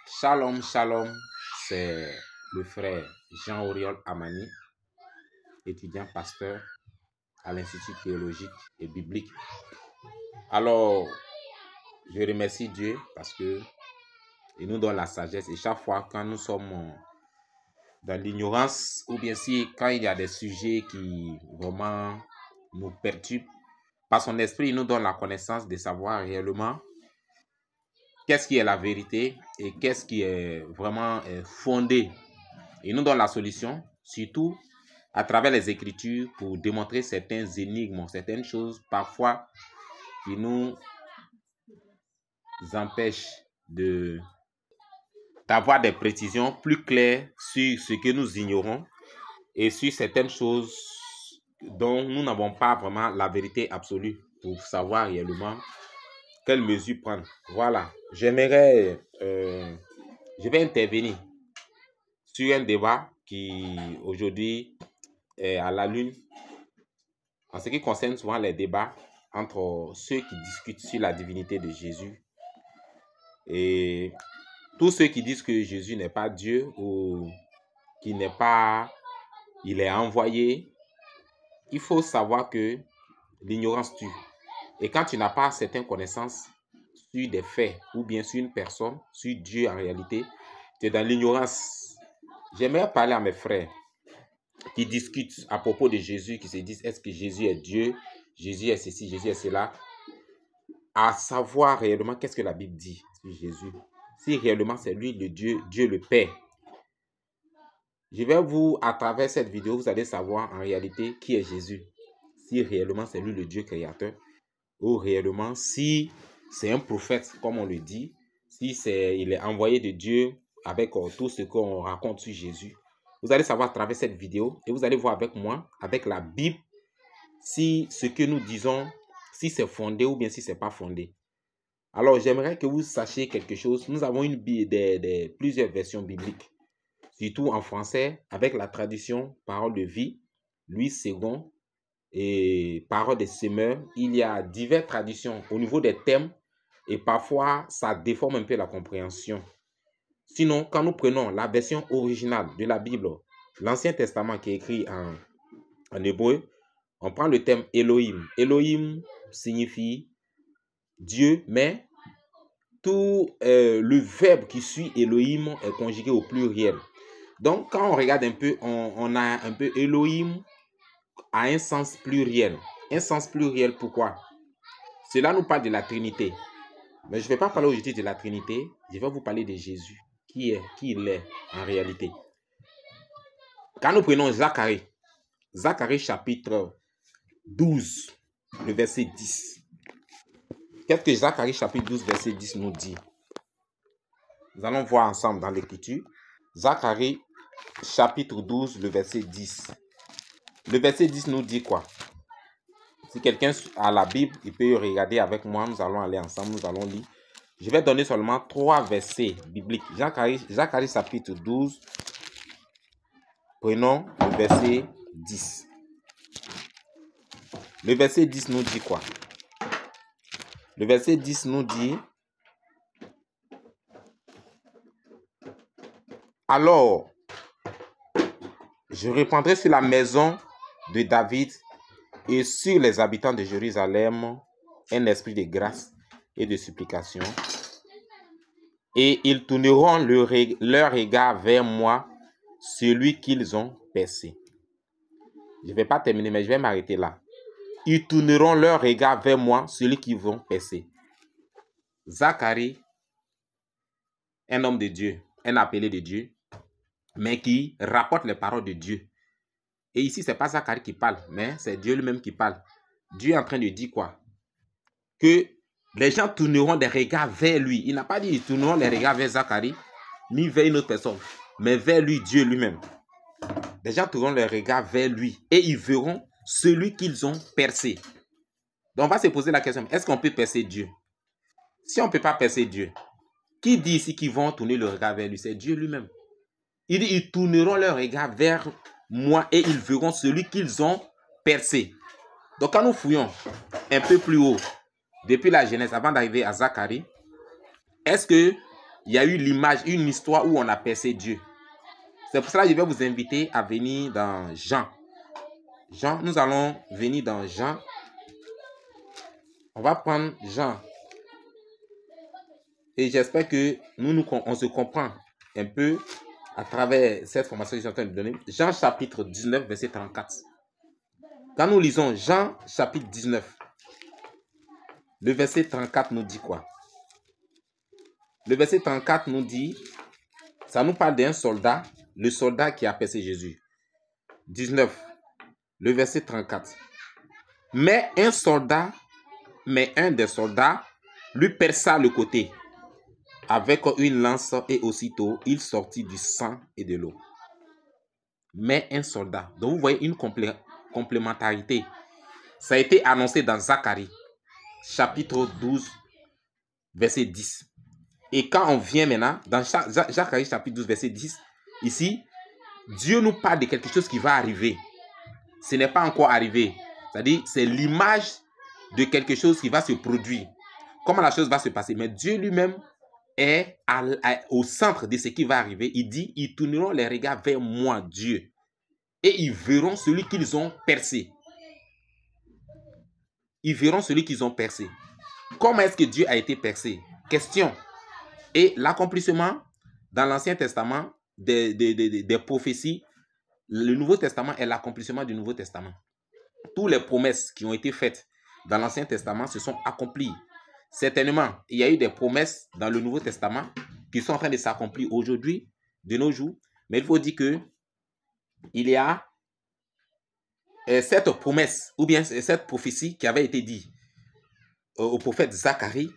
Shalom, shalom, c'est le frère Jean-Auriol Amani, étudiant pasteur à l'Institut théologique et biblique. Alors, je remercie Dieu parce que il nous donne la sagesse. Et chaque fois quand nous sommes dans l'ignorance, ou bien si quand il y a des sujets qui vraiment nous perturbent, par son esprit, il nous donne la connaissance de savoir réellement qu'est-ce qui est la vérité et qu'est-ce qui est vraiment fondé. Il nous donne la solution, surtout à travers les Écritures, pour démontrer certaines énigmes, certaines choses parfois qui nous empêchent d'avoir des précisions plus claires sur ce que nous ignorons et sur certaines choses dont nous n'avons pas vraiment la vérité absolue pour savoir réellement quelles mesures prendre. Voilà, je vais intervenir sur un débat qui aujourd'hui est à la lune en ce qui concerne souvent les débats entre ceux qui discutent sur la divinité de Jésus et tous ceux qui disent que Jésus n'est pas Dieu ou qu'il n'est pas, il est envoyé. Il faut savoir que l'ignorance tue. Et quand tu n'as pas certaines connaissances sur des faits ou bien sur une personne, sur Dieu en réalité, tu es dans l'ignorance. J'aimerais parler à mes frères qui discutent à propos de Jésus, qui se disent est-ce que Jésus est Dieu, Jésus est ceci, Jésus est cela, à savoir réellement qu'est-ce que la Bible dit sur Jésus. Si réellement c'est lui le Dieu, Dieu le Père. Je vais vous, à travers cette vidéo, vous allez savoir en réalité qui est Jésus. Si réellement c'est lui le Dieu créateur, ou réellement si c'est un prophète, comme on le dit, si il est envoyé de Dieu avec tout ce qu'on raconte sur Jésus. Vous allez savoir à travers cette vidéo et vous allez voir avec moi, avec la Bible, si ce que nous disons, si c'est fondé ou bien si ce n'est pas fondé. Alors, j'aimerais que vous sachiez quelque chose. Nous avons plusieurs versions bibliques, surtout en français, avec la traduction Parole de vie, Louis II et Parole des semeurs. Il y a diverses traductions au niveau des thèmes et parfois, ça déforme un peu la compréhension. Sinon, quand nous prenons la version originale de la Bible, l'Ancien Testament qui est écrit en hébreu, on prend le thème Elohim. Elohim signifie Dieu, mais tout le verbe qui suit Elohim est conjugué au pluriel. Donc, quand on regarde un peu, on a un peu Elohim a un sens pluriel. Un sens pluriel, pourquoi? Cela nous parle de la Trinité. Mais je ne vais pas parler aujourd'hui de la Trinité, je vais vous parler de Jésus. Qui il est en réalité. Quand nous prenons Zacharie chapitre 12, le verset 10. Qu'est-ce que Zacharie chapitre 12, verset 10 nous dit? Nous allons voir ensemble dans l'écriture. Zacharie chapitre 12, le verset 10. Le verset 10 nous dit quoi? Si quelqu'un a la Bible, il peut regarder avec moi. Nous allons aller ensemble, nous allons lire. Je vais donner seulement 3 versets bibliques. Zacharie chapitre 12. Prenons le verset 10. Le verset 10 nous dit quoi? Le verset 10 nous dit: alors, je répandrai sur la maison de David et sur les habitants de Jérusalem un esprit de grâce et de supplication. Et ils tourneront leur regard vers moi, celui qu'ils ont percé. Je ne vais pas terminer, mais je vais m'arrêter là. Ils tourneront leur regard vers moi, celui qu'ils vont percer. Zacharie, un homme de Dieu, un appelé de Dieu, mais qui rapporte les paroles de Dieu. Et ici, ce n'est pas Zacharie qui parle, mais c'est Dieu lui-même qui parle. Dieu est en train de dire quoi? Que les gens tourneront des regards vers lui. Il n'a pas dit ils tourneront les regards vers Zacharie, ni vers une autre personne, mais vers lui, Dieu lui-même. Les gens tourneront les regards vers lui et ils verront celui qu'ils ont percé. Donc, on va se poser la question, est-ce qu'on peut percer Dieu? Si on ne peut pas percer Dieu, qui dit ici qu'ils vont tourner le regard vers lui? C'est Dieu lui-même. Il dit, ils tourneront leur regard vers moi et ils verront celui qu'ils ont percé. Donc, quand nous fouillons un peu plus haut, depuis la Genèse, avant d'arriver à Zacharie, est-ce que il y a eu l'image, une histoire où on a percé Dieu. C'est pour cela que je vais vous inviter à venir dans Jean. Jean, nous allons venir dans Jean. On va prendre Jean. Et j'espère que on se comprend un peu à travers cette formation que je suis en train de donner. Jean chapitre 19, verset 34. Quand nous lisons Jean chapitre 19, le verset 34 nous dit quoi? Le verset 34 nous dit, ça nous parle d'un soldat, le soldat qui a percé Jésus. 19, le verset 34. Mais un des soldats lui perça le côté avec une lance et aussitôt il sortit du sang et de l'eau. Mais un soldat. Donc vous voyez une complémentarité. Ça a été annoncé dans Zacharie, chapitre 12, verset 10. Et quand on vient maintenant, dans Zacharie, chapitre 12, verset 10, ici, Dieu nous parle de quelque chose qui va arriver. Ce n'est pas encore arrivé. C'est-à-dire, c'est l'image de quelque chose qui va se produire. Comment la chose va se passer. Mais Dieu lui-même est au centre de ce qui va arriver. Il dit, ils tourneront les regards vers moi, Dieu. Et ils verront celui qu'ils ont percé. Ils verront celui qu'ils ont percé. Comment est-ce que Dieu a été percé? Question. Et l'accomplissement dans l'Ancien Testament des prophéties, le Nouveau Testament est l'accomplissement du Nouveau Testament. Toutes les promesses qui ont été faites dans l'Ancien Testament se sont accomplies. Certainement, il y a eu des promesses dans le Nouveau Testament qui sont en train de s'accomplir aujourd'hui, de nos jours. Mais il faut dire que il y a cette promesse ou bien cette prophétie qui avait été dite au prophète Zacharie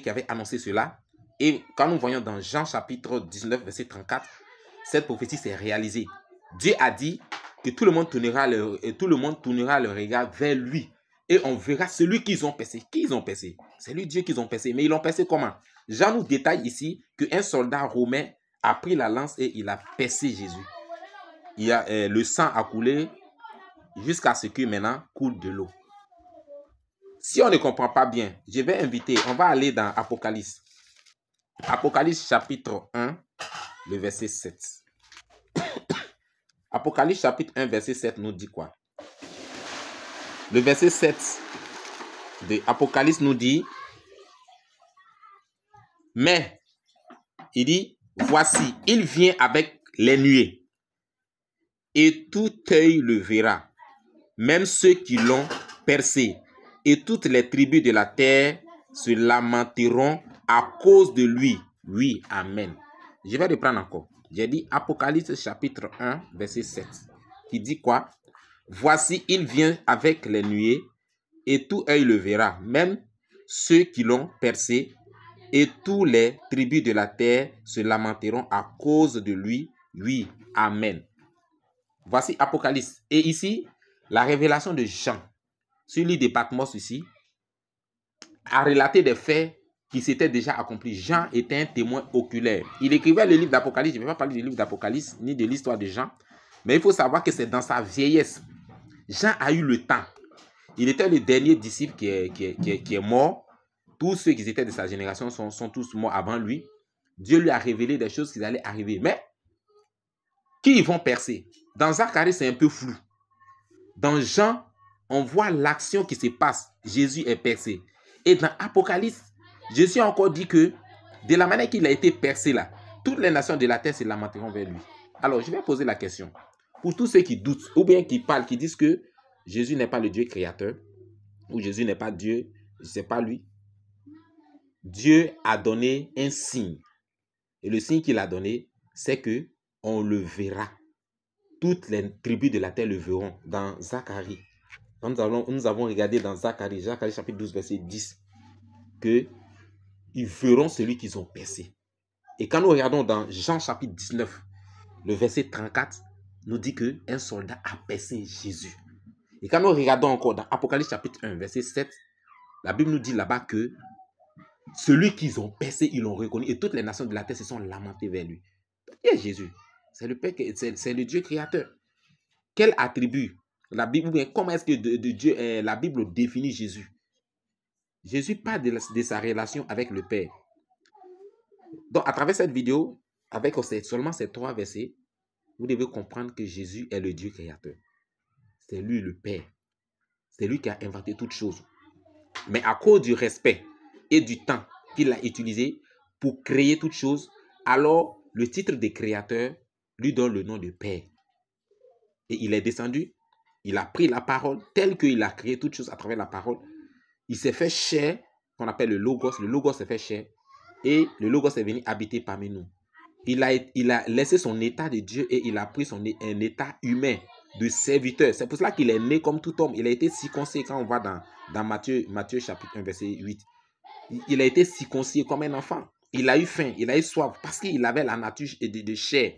qui avait annoncé cela. Et quand nous voyons dans Jean chapitre 19, verset 34, cette prophétie s'est réalisée. Dieu a dit que tout le monde tournera le regard vers lui. Et on verra celui qu'ils ont percé. Qui ils ont percé? C'est lui Dieu qu'ils ont percé. Mais ils l'ont percé comment? Jean nous détaille ici qu'un soldat romain a pris la lance et il a percé Jésus. Le sang a coulé jusqu'à ce que maintenant coule de l'eau. Si on ne comprend pas bien, je vais inviter, on va aller dans Apocalypse. Apocalypse chapitre 1, le verset 7. Apocalypse chapitre 1, verset 7 nous dit quoi? Le verset 7 de Apocalypse nous dit, mais, il dit, voici, il vient avec les nuées, et tout œil le verra, même ceux qui l'ont percé, et toutes les tribus de la terre se lamenteront à cause de lui. Oui, amen. Je vais reprendre encore. J'ai dit Apocalypse chapitre 1, verset 7. Qui dit quoi? Voici, il vient avec les nuées, et tout œil le verra, même ceux qui l'ont percé, et tous les tribus de la terre se lamenteront à cause de lui. Oui, amen. Voici Apocalypse. Et ici, la révélation de Jean, sur l'île de Patmos ici, a relaté des faits qui s'étaient déjà accomplis. Jean était un témoin oculaire. Il écrivait le livre d'Apocalypse. Je ne vais pas parler du livre d'Apocalypse, ni de l'histoire de Jean. Mais il faut savoir que c'est dans sa vieillesse. Jean a eu le temps. Il était le dernier disciple qui est mort. Tous ceux qui étaient de sa génération sont tous morts avant lui. Dieu lui a révélé des choses qui allaient arriver. Mais, qui ils vont percer? Dans Zacharie, c'est un peu flou. Dans Jean, on voit l'action qui se passe. Jésus est percé. Et dans Apocalypse, Jésus a encore dit que de la manière qu'il a été percé là, toutes les nations de la terre se lamenteront vers lui. Alors, je vais poser la question. Pour tous ceux qui doutent, ou bien qui parlent, qui disent que Jésus n'est pas le Dieu créateur, ou Jésus n'est pas Dieu, c'est pas lui. Dieu a donné un signe. Et le signe qu'il a donné, c'est que on le verra. Toutes les tribus de la terre le verront dans Zacharie. Nous avons regardé dans Zacharie chapitre 12, verset 10, que ils verront celui qu'ils ont percé. Et quand nous regardons dans Jean chapitre 19, le verset 34, nous dit qu'un soldat a percé Jésus. Et quand nous regardons encore dans Apocalypse chapitre 1, verset 7, la Bible nous dit là-bas que celui qu'ils ont percé, ils l'ont reconnu. Et toutes les nations de la terre se sont lamentées vers lui. Qui est Jésus? C'est le Père, c'est le Dieu créateur. Quel attribut? La Bible, comment est-ce que Dieu, la Bible définit Jésus? Jésus parle de sa relation avec le Père. Donc, à travers cette vidéo, avec seulement ces 3 versets, vous devez comprendre que Jésus est le Dieu créateur. C'est lui le Père. C'est lui qui a inventé toutes choses. Mais à cause du respect et du temps qu'il a utilisé pour créer toutes choses, alors le titre de créateur lui donne le nom de Père. Et il est descendu, il a pris la parole telle qu'il a créé toutes choses à travers la parole. Il s'est fait chair, qu'on appelle le Logos s'est fait chair, et le Logos est venu habiter parmi nous. Il a laissé son état de Dieu et il a pris un état humain de serviteur. C'est pour cela qu'il est né comme tout homme. Il a été circoncis quand on va dans Matthieu chapitre 1, verset 8. Il a été circoncis comme un enfant. Il a eu faim, il a eu soif parce qu'il avait la nature de chair.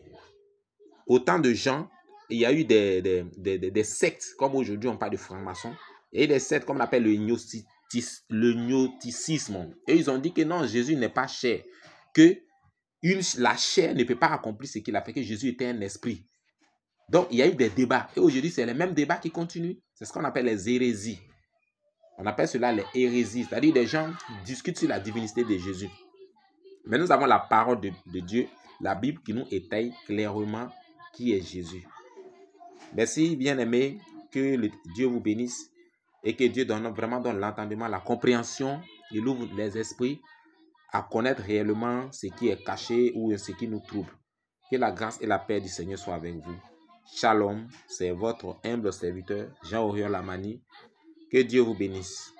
Autant de gens, il y a eu des sectes, comme aujourd'hui on parle de francs-maçons, et des sectes comme on appelle le gnosticisme. Et ils ont dit que non, Jésus n'est pas chair, que la chair ne peut pas accomplir ce qu'il a fait, que Jésus était un esprit. Donc, il y a eu des débats. Et aujourd'hui, c'est les mêmes débats qui continuent. C'est ce qu'on appelle les hérésies. On appelle cela les hérésies. C'est-à-dire des gens qui discutent sur la divinité de Jésus. Mais nous avons la parole de Dieu, la Bible, qui nous étaye clairement qui est Jésus. Merci, bien-aimés. Que Dieu vous bénisse. Et que Dieu vraiment donne l'entendement, la compréhension. Il ouvre les esprits à connaître réellement ce qui est caché ou ce qui nous trouble. Que la grâce et la paix du Seigneur soient avec vous. Shalom, c'est votre humble serviteur, Jean-Orion Lamani. Que Dieu vous bénisse.